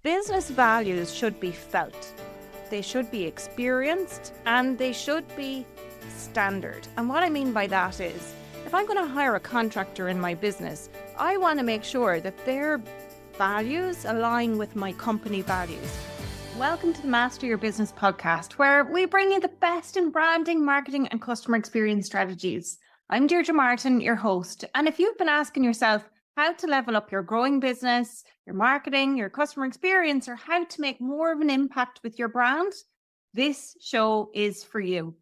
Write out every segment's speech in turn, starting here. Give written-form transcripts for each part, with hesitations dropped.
Business values should be felt, they should be experienced, and they should be standard. And what I mean by that is, if I'm going to hire a contractor in my business, I want to make sure that their values align with my company values. Welcome to the Master Your Business podcast, where we bring you the best in branding, marketing, and customer experience strategies. I'm Deirdre Martin, your host. And if you've been asking yourself how to level up your growing business, your marketing, your customer experience, or how to make more of an impact with your brand, this show is for you.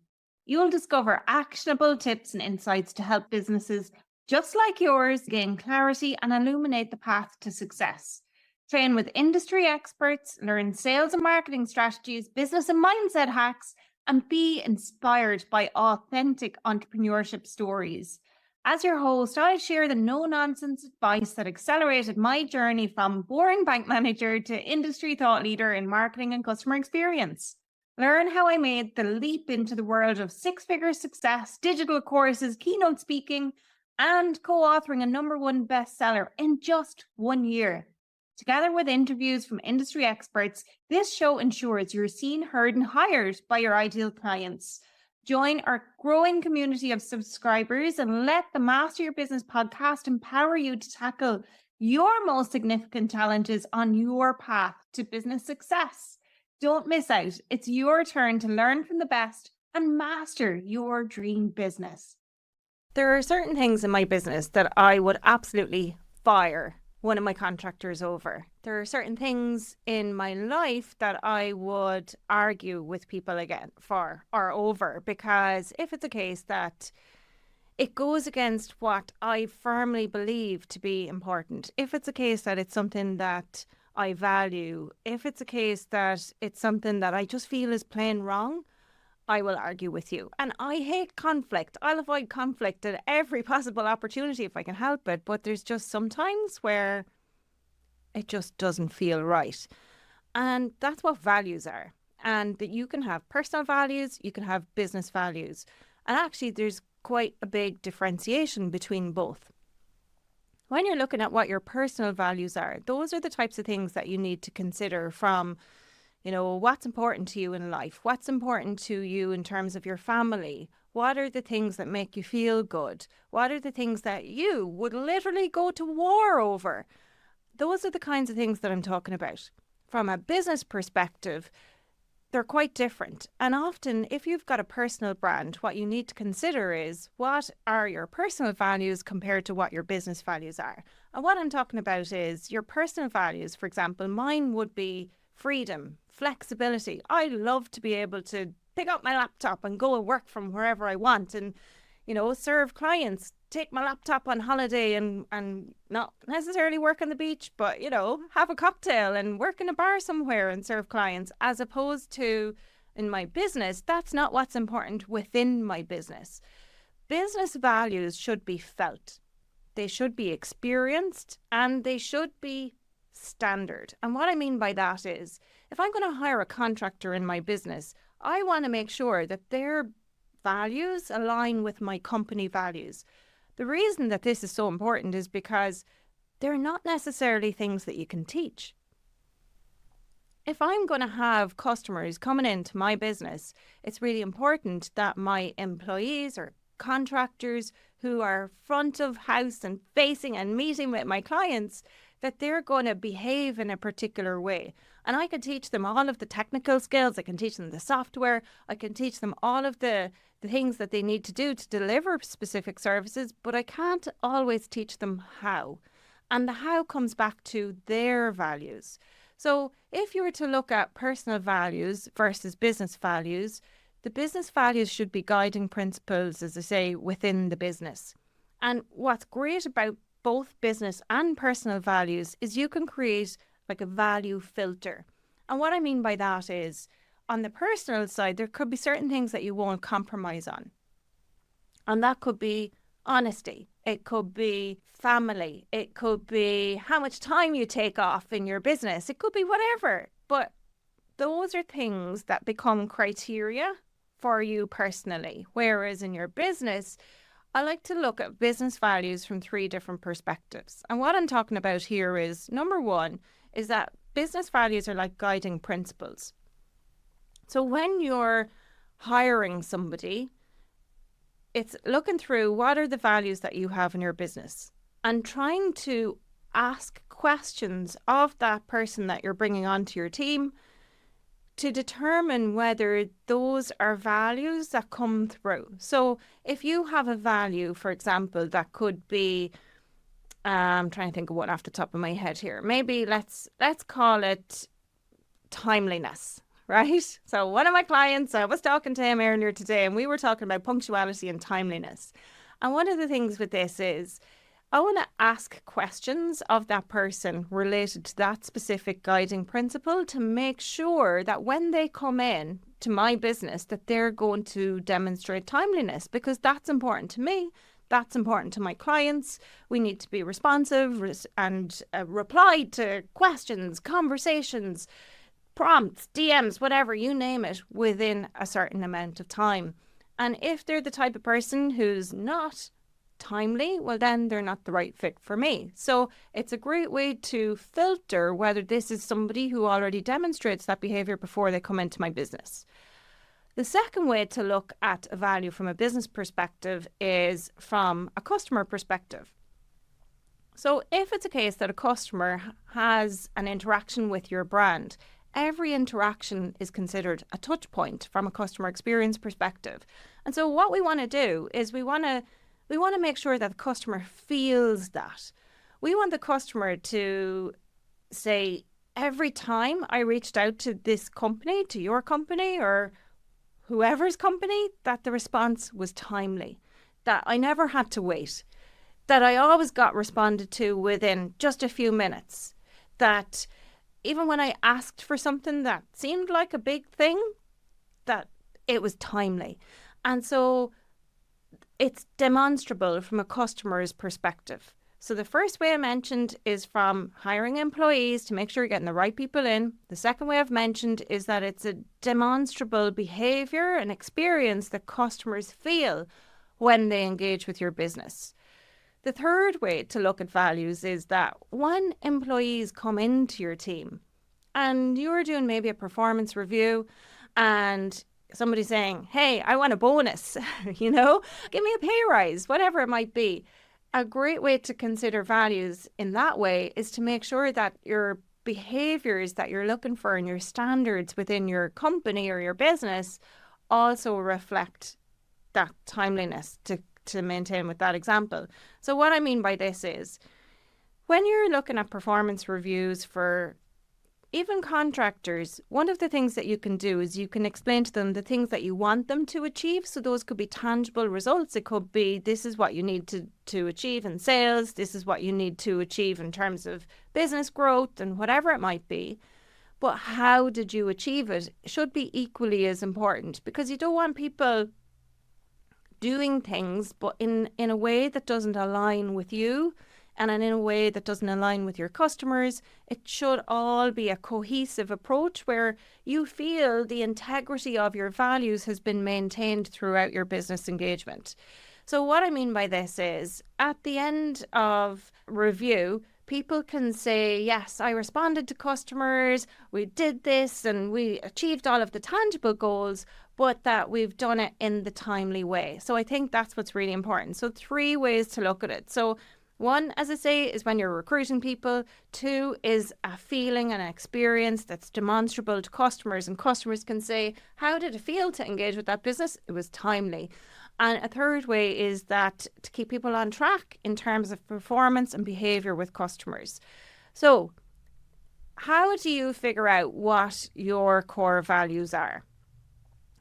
You'll discover actionable tips and insights to help businesses just like yours gain clarity and illuminate the path to success. Train with industry experts, learn sales and marketing strategies, business and mindset hacks, and be inspired by authentic entrepreneurship stories. As your host, I'll share the no-nonsense advice that accelerated my journey from boring bank manager to industry thought leader in marketing and customer experience. Learn how I made the leap into the world of six-figure success, digital courses, keynote speaking, and co-authoring a #1 bestseller in just 1 year. Together with interviews from industry experts, this show ensures you're seen, heard, and hired by your ideal clients. Join our growing community of subscribers and let the Master Your Business podcast empower you to tackle your most significant challenges on your path to business success. Don't miss out. It's your turn to learn from the best and master your dream business. There are certain things in my business that I would absolutely fire one of my contractors over. There are certain things in my life that I would argue with people again for or over, because if it's a case that it goes against what I firmly believe to be important, if it's a case that it's something that I value, if it's a case that it's something that I just feel is plain wrong, I will argue with you. And I hate conflict. I'll avoid conflict at every possible opportunity if I can help it. But there's just sometimes where it just doesn't feel right. And that's what values are. And that you can have personal values, you can have business values. And actually, there's quite a big differentiation between both. When you're looking at what your personal values are, those are the types of things that you need to consider from, what's important to you in life? What's important to you in terms of your family? What are the things that make you feel good? What are the things that you would literally go to war over? Those are the kinds of things that I'm talking about. From a business perspective, they're quite different. And often, if you've got a personal brand, what you need to consider is what are your personal values compared to what your business values are. And what I'm talking about is your personal values. For example, mine would be freedom, flexibility. I love to be able to pick up my laptop and go and work from wherever I want and, serve clients, take my laptop on holiday and not necessarily work on the beach, but, have a cocktail and work in a bar somewhere and serve clients, as opposed to in my business. That's not what's important within my business. Business values should be felt. They should be experienced, and they should be standard. And what I mean by that is, if I'm going to hire a contractor in my business, I want to make sure that their values align with my company values. The reason that this is so important is because they're not necessarily things that you can teach. If I'm going to have customers coming into my business, it's really important that my employees or contractors who are front of house and facing and meeting with my clients, that they're going to behave in a particular way. And I can teach them all of the technical skills. I can teach them the software. I can teach them all of the things that they need to do to deliver specific services, but I can't always teach them how. And the how comes back to their values. So if you were to look at personal values versus business values, the business values should be guiding principles, as I say, within the business. And what's great about both business and personal values is you can create like a value filter. And what I mean by that is, on the personal side, there could be certain things that you won't compromise on. And that could be honesty. It could be family. It could be how much time you take off in your business. It could be whatever. But those are things that become criteria for you personally. Whereas in your business, I like to look at business values from 3 different perspectives. And what I'm talking about here is, number one, is that business values are like guiding principles. So when you're hiring somebody, it's looking through what are the values that you have in your business and trying to ask questions of that person that you're bringing onto your team to determine whether those are values that come through. So if you have a value, for example, that could be, I'm trying to think of one off the top of my head here. Maybe let's call it timeliness, right? So one of my clients, I was talking to him earlier today, and we were talking about punctuality and timeliness. And one of the things with this is I want to ask questions of that person related to that specific guiding principle to make sure that when they come in to my business, that they're going to demonstrate timeliness, because that's important to me. That's important to my clients. We need to be responsive and reply to questions, conversations, prompts, DMs, whatever, you name it, within a certain amount of time. And if they're the type of person who's not timely, well, then they're not the right fit for me. So it's a great way to filter whether this is somebody who already demonstrates that behavior before they come into my business. The second way to look at a value from a business perspective is from a customer perspective. So if it's a case that a customer has an interaction with your brand, every interaction is considered a touch point from a customer experience perspective. And so what we want to do is we want to make sure that the customer feels that. We want the customer to say, every time I reached out to this company, to your company or whoever's company, that the response was timely, that I never had to wait, that I always got responded to within just a few minutes, that even when I asked for something that seemed like a big thing, that it was timely. And so it's demonstrable from a customer's perspective. So the first way I mentioned is from hiring employees to make sure you're getting the right people in. The second way I've mentioned is that it's a demonstrable behavior and experience that customers feel when they engage with your business. The third way to look at values is that when employees come into your team and you're doing maybe a performance review and somebody's saying, hey, I want a bonus, give me a pay rise, whatever it might be. A great way to consider values in that way is to make sure that your behaviors that you're looking for and your standards within your company or your business also reflect that timeliness to maintain with that example. So what I mean by this is when you're looking at performance reviews for even contractors, one of the things that you can do is you can explain to them the things that you want them to achieve. So those could be tangible results. It could be, this is what you need to achieve in sales. This is what you need to achieve in terms of business growth and whatever it might be. But how did you achieve it should be equally as important, because you don't want people doing things but in a way that doesn't align with you and in a way that doesn't align with your customers. It should all be a cohesive approach where you feel the integrity of your values has been maintained throughout your business engagement. So what I mean by this is at the end of review, people can say, yes, I responded to customers, we did this and we achieved all of the tangible goals, but that we've done it in the timely way. So I think that's what's really important. So 3 ways to look at it. So 1, as I say, is when you're recruiting people. 2 is a feeling and an experience that's demonstrable to customers, and customers can say, how did it feel to engage with that business? It was timely. And a 3rd way is that to keep people on track in terms of performance and behavior with customers. So how do you figure out what your core values are?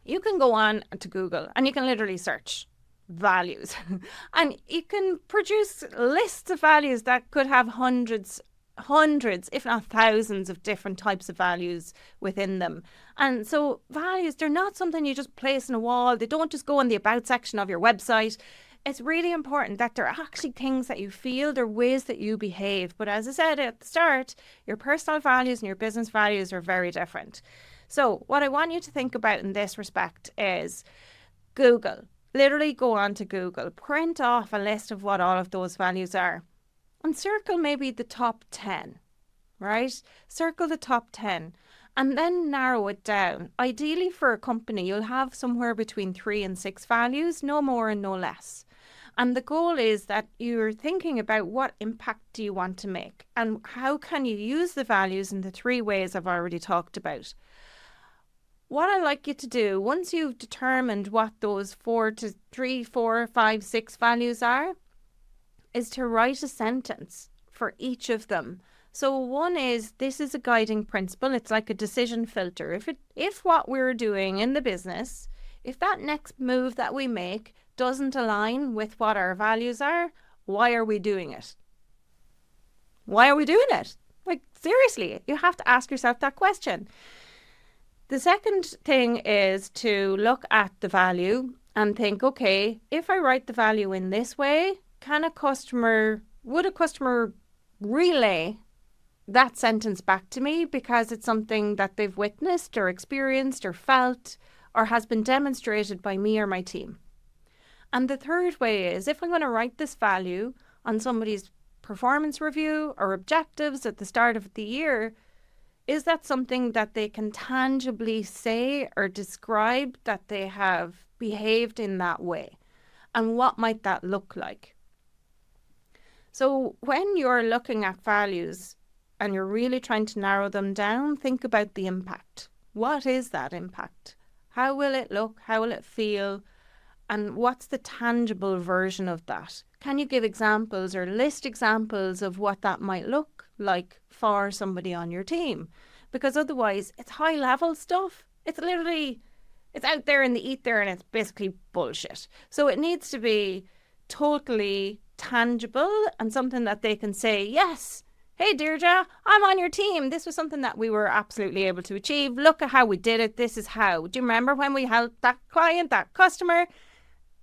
You can go on to Google and you can literally search values and you can produce lists of values that could have hundreds if not thousands of different types of values within them. And so values, they're not something you just place on a wall. They don't just go in the about section of your website. It's really important that they're actually things that you feel, they're ways that you behave. But as I said at the start, your personal values and your business values are very different. So what I want you to think about in this respect is Google. Literally go on to Google, print off a list of what all of those values are, and circle maybe the top 10. right? Circle the top 10 and then narrow it down. Ideally for a company, you'll have somewhere between 3 and 6 values, no more and no less. And the goal is that you're thinking about what impact do you want to make and how can you use the values in the 3 ways I've already talked about. What I like you to do, once you've determined what those 3, 4, 5, 6 values are, is to write a sentence for each of them. So one is, this is a guiding principle. It's like a decision filter. If what we're doing in the business, if that next move that we make doesn't align with what our values are, why are we doing it? Why are we doing it? Like, seriously, you have to ask yourself that question. The second thing is to look at the value and think, okay, if I write the value in this way, would a customer relay that sentence back to me because it's something that they've witnessed or experienced or felt or has been demonstrated by me or my team? And the third way is, if I'm going to write this value on somebody's performance review or objectives at the start of the year, is that something that they can tangibly say or describe that they have behaved in that way? And what might that look like? So when you're looking at values and you're really trying to narrow them down, think about the impact. What is that impact? How will it look? How will it feel? And what's the tangible version of that? Can you give examples or list examples of what that might look like for somebody on your team? Because otherwise, it's high level stuff. It's out there in the ether and it's basically bullshit. So it needs to be totally tangible and something that they can say, yes, hey Deirdre, I'm on your team. This was something that we were absolutely able to achieve. Look at how we did it. This is how. Do you remember when we helped that client, that customer?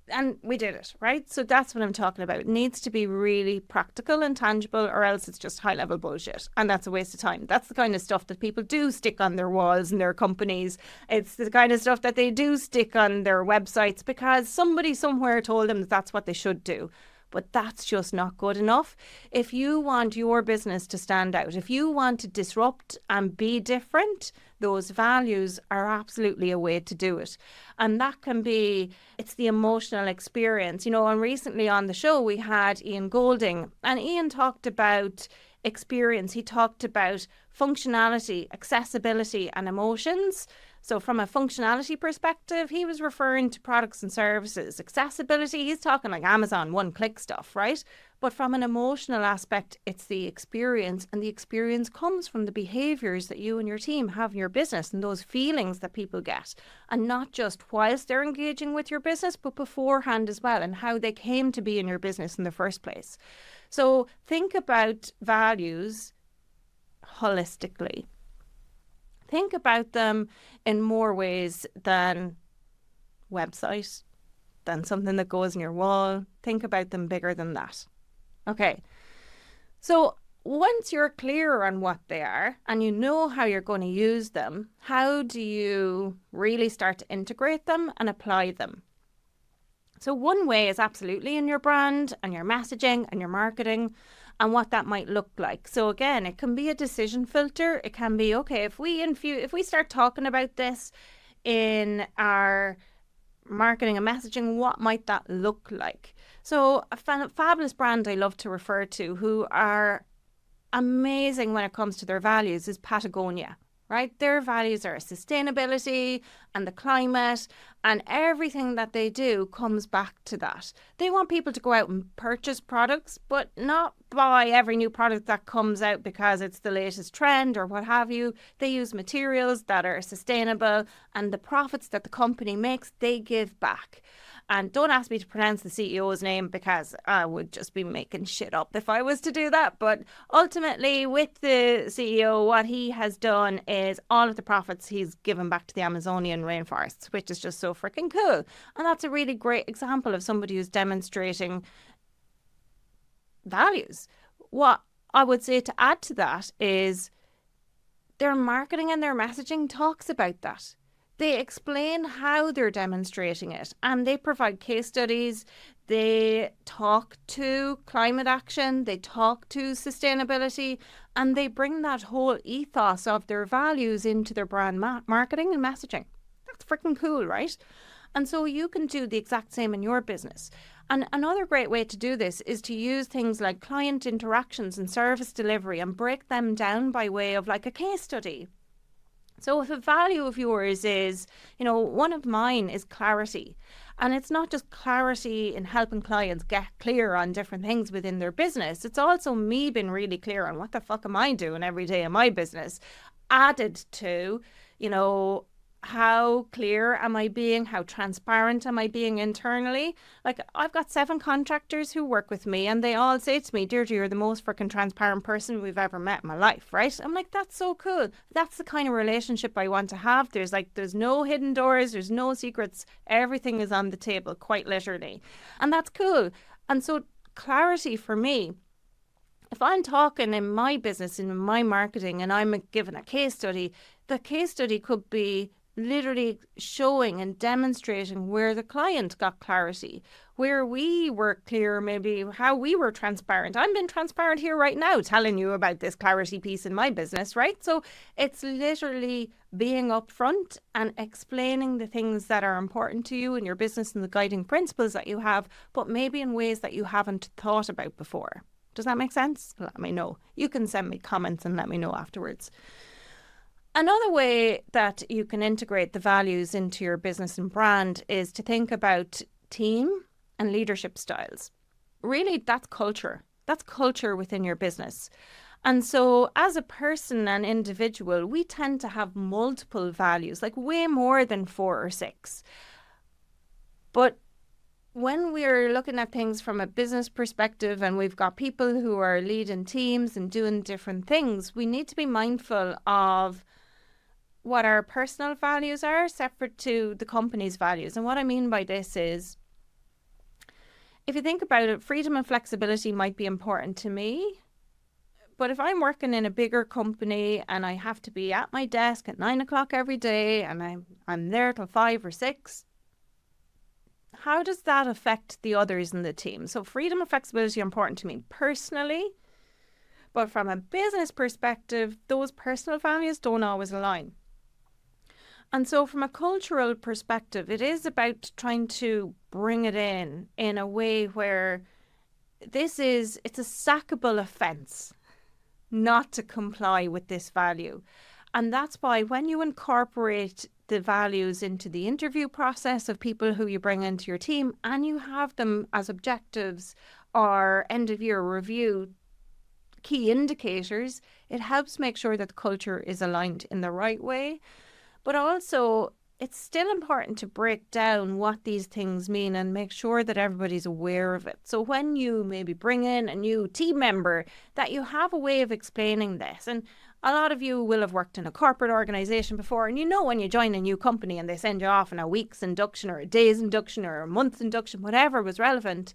And we did it, right? So that's what I'm talking about. It needs to be really practical and tangible, or else it's just high level bullshit. And that's a waste of time. That's the kind of stuff that people do stick on their walls in their companies. It's the kind of stuff that they do stick on their websites because somebody somewhere told them that that's what they should do. But that's just not good enough. If you want your business to stand out, if you want to disrupt and be different, those values are absolutely a way to do it. And that can be, it's the emotional experience. And recently on the show, we had Ian Golding, and Ian talked about experience. He talked about functionality, accessibility, and emotions. So from a functionality perspective, he was referring to products and services. Accessibility, he's talking like Amazon one-click stuff, right? But from an emotional aspect, it's the experience, and the experience comes from the behaviours that you and your team have in your business and those feelings that people get, and not just whilst they're engaging with your business, but beforehand as well, and how they came to be in your business in the first place. So think about values holistically. Think about them in more ways than website, than something that goes in your wall. Think about them bigger than that. Okay, so once you're clear on what they are and you know how you're going to use them, how do you really start to integrate them and apply them? So one way is absolutely in your brand and your messaging and your marketing and what that might look like. So again, it can be a decision filter. It can be, okay, if we start talking about this in our marketing and messaging, what might that look like? So a fabulous brand I love to refer to, who are amazing when it comes to their values, is Patagonia. Right? Their values are sustainability and the climate, and everything that they do comes back to that. They want people to go out and purchase products, but not buy every new product that comes out because it's the latest trend or what have you. They use materials that are sustainable, and the profits that the company makes, they give back. And don't ask me to pronounce the CEO's name because I would just be making shit up if I was to do that. But ultimately, with the CEO, what he has done is all of the profits he's given back to the Amazonian rainforests, which is just so freaking cool. And that's a really great example of somebody who's demonstrating values. What I would say to add to that is their marketing and their messaging talks about that. They explain how they're demonstrating it, and they provide case studies. They talk to climate action, they talk to sustainability, and they bring that whole ethos of their values into their brand marketing and messaging. That's freaking cool, right? And so you can do the exact same in your business. And another great way to do this is to use things like client interactions and service delivery and break them down by way of like a case study. So if a value of yours is, one of mine is clarity. And it's not just clarity in helping clients get clear on different things within their business. It's also me being really clear on what the fuck am I doing every day in my business, added to, how clear am I being? How transparent am I being internally? Like, I've got 7 contractors who work with me, and they all say to me, Deirdre, you're the most freaking transparent person we've ever met in my life, right? I'm like, that's so cool. That's the kind of relationship I want to have. There's no hidden doors, there's no secrets. Everything is on the table, quite literally. And that's cool. And so clarity for me, if I'm talking in my business, in my marketing, and I'm given a case study, the case study could be literally showing and demonstrating where the client got clarity, where we were clear, maybe how we were transparent. I'm being transparent here right now, telling you about this clarity piece in my business, right? So it's literally being upfront and explaining the things that are important to you in your business and the guiding principles that you have, but maybe in ways that you haven't thought about before. Does that make sense? Let me know. You can send me comments and let me know afterwards. Another way that you can integrate the values into your business and brand is to think about team and leadership styles. Really, that's culture. That's culture within your business. And so as a person and individual, we tend to have multiple values, like way more than 4 or 6. But when we're looking at things from a business perspective and we've got people who are leading teams and doing different things, we need to be mindful of what our personal values are separate to the company's values. And what I mean by this is, if you think about it, freedom and flexibility might be important to me. But if I'm working in a bigger company and I have to be at my desk at 9 o'clock every day and I'm there till 5 or 6, how does that affect the others in the team? So freedom and flexibility are important to me personally. But from a business perspective, those personal values don't always align. And so from a cultural perspective, it is about trying to bring it in a way where it's a sackable offence not to comply with this value. And that's why when you incorporate the values into the interview process of people who you bring into your team and you have them as objectives or end of year review key indicators, it helps make sure that the culture is aligned in the right way. But also, it's still important to break down what these things mean and make sure that everybody's aware of it. So when you maybe bring in a new team member, that you have a way of explaining this. And a lot of you will have worked in a corporate organisation before, and when you join a new company and they send you off on a week's induction or a day's induction or a month's induction, whatever was relevant,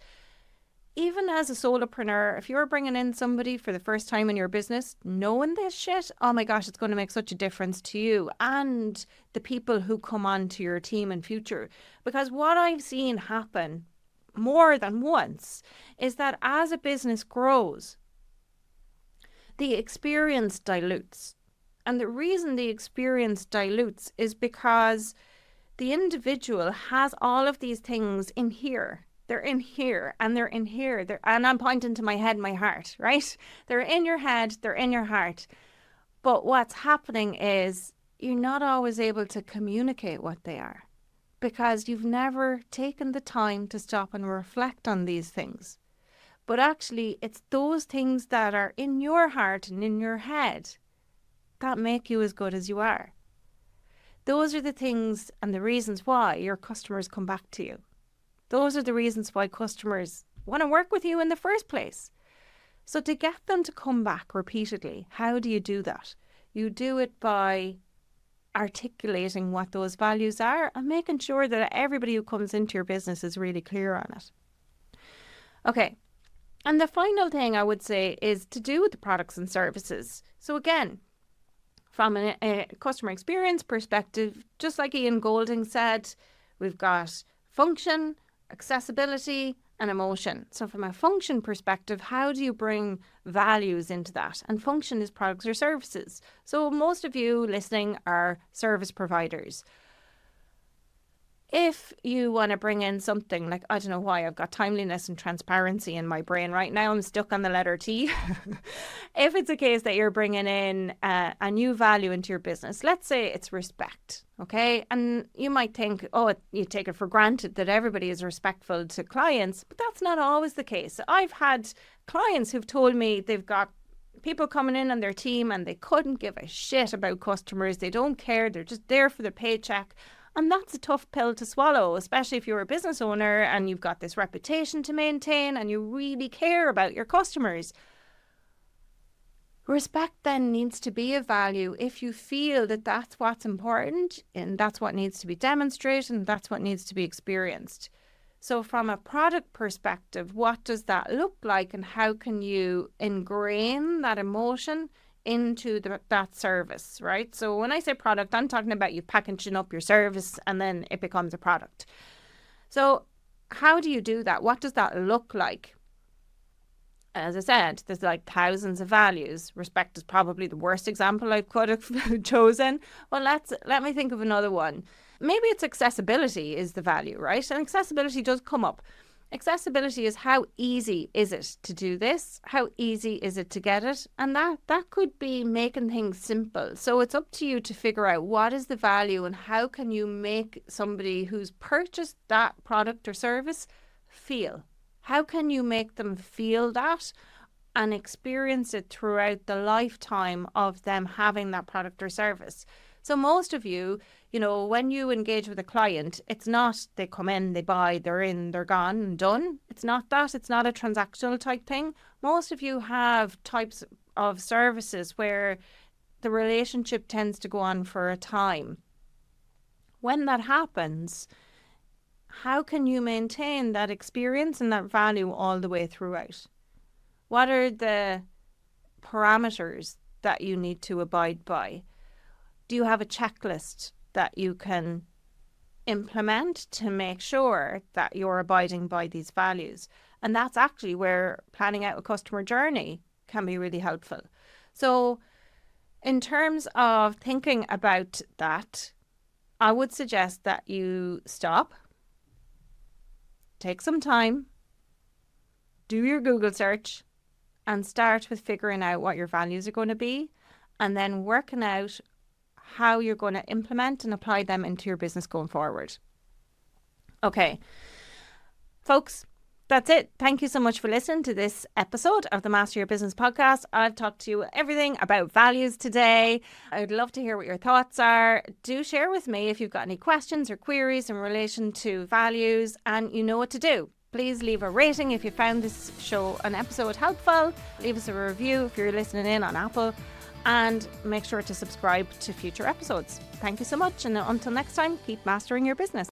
even as a solopreneur, if you're bringing in somebody for the first time in your business, knowing this shit, oh my gosh, it's going to make such a difference to you and the people who come on to your team in future. Because what I've seen happen more than once is that as a business grows, the experience dilutes. And the reason the experience dilutes is because the individual has all of these things in here. They're in here and they're in here. And I'm pointing to my head, my heart, right? They're in your head, they're in your heart. But what's happening is you're not always able to communicate what they are because you've never taken the time to stop and reflect on these things. But actually, it's those things that are in your heart and in your head that make you as good as you are. Those are the things and the reasons why your customers come back to you. Those are the reasons why customers want to work with you in the first place. So to get them to come back repeatedly, how do you do that? You do it by articulating what those values are and making sure that everybody who comes into your business is really clear on it. Okay. And the final thing I would say is to do with the products and services. So again, From a customer experience perspective, just like Ian Golding said, we've got function, accessibility, and emotion. So from a function perspective, how do you bring values into that? And function is products or services. So most of you listening are service providers. If you want to bring in something like, I don't know why, I've got timeliness and transparency in my brain right now. I'm stuck on the letter T. If it's a case that you're bringing in a new value into your business, let's say it's respect, okay? And you might think, you take it for granted that everybody is respectful to clients, but that's not always the case. I've had clients who've told me they've got people coming in on their team and they couldn't give a shit about customers. They don't care. They're just there for their paycheck. And that's a tough pill to swallow, especially if you're a business owner and you've got this reputation to maintain and you really care about your customers. Respect then needs to be a value if you feel that that's what's important and that's what needs to be demonstrated and that's what needs to be experienced. So from a product perspective, what does that look like and how can you ingrain that emotion into that service, right? So when I say product, I'm talking about you packaging up your service and then it becomes a product. So how do you do that? What does that look like? As I said, there's like thousands of values. Respect is probably the worst example I could have chosen. Well, let me think of another one. Maybe it's accessibility is the value, right? And accessibility does come up. Accessibility is how easy is it to do this? How easy is it to get it? And that could be making things simple. So it's up to you to figure out what is the value and how can you make somebody who's purchased that product or service feel. How can you make them feel that and experience it throughout the lifetime of them having that product or service? So most of you, when you engage with a client, it's not they come in, they buy, they're in, they're gone and done. It's not that. It's not a transactional type thing. Most of you have types of services where the relationship tends to go on for a time. When that happens, how can you maintain that experience and that value all the way throughout? What are the parameters that you need to abide by? Do you have a checklist that you can implement to make sure that you're abiding by these values? And that's actually where planning out a customer journey can be really helpful. So in terms of thinking about that, I would suggest that you stop, take some time, do your Google search, and start with figuring out what your values are going to be, and then working out how you're going to implement and apply them into your business going forward. Okay, folks, that's it. Thank you so much for listening to this episode of the Master Your Business podcast. I've talked to you everything about values today. I'd love to hear what your thoughts are. Do share with me if you've got any questions or queries in relation to values, and you know what to do. Please leave a rating if you found this show, an episode helpful. Leave us a review if you're listening in on Apple. And make sure to subscribe to future episodes. Thank you so much. And until next time, keep mastering your business.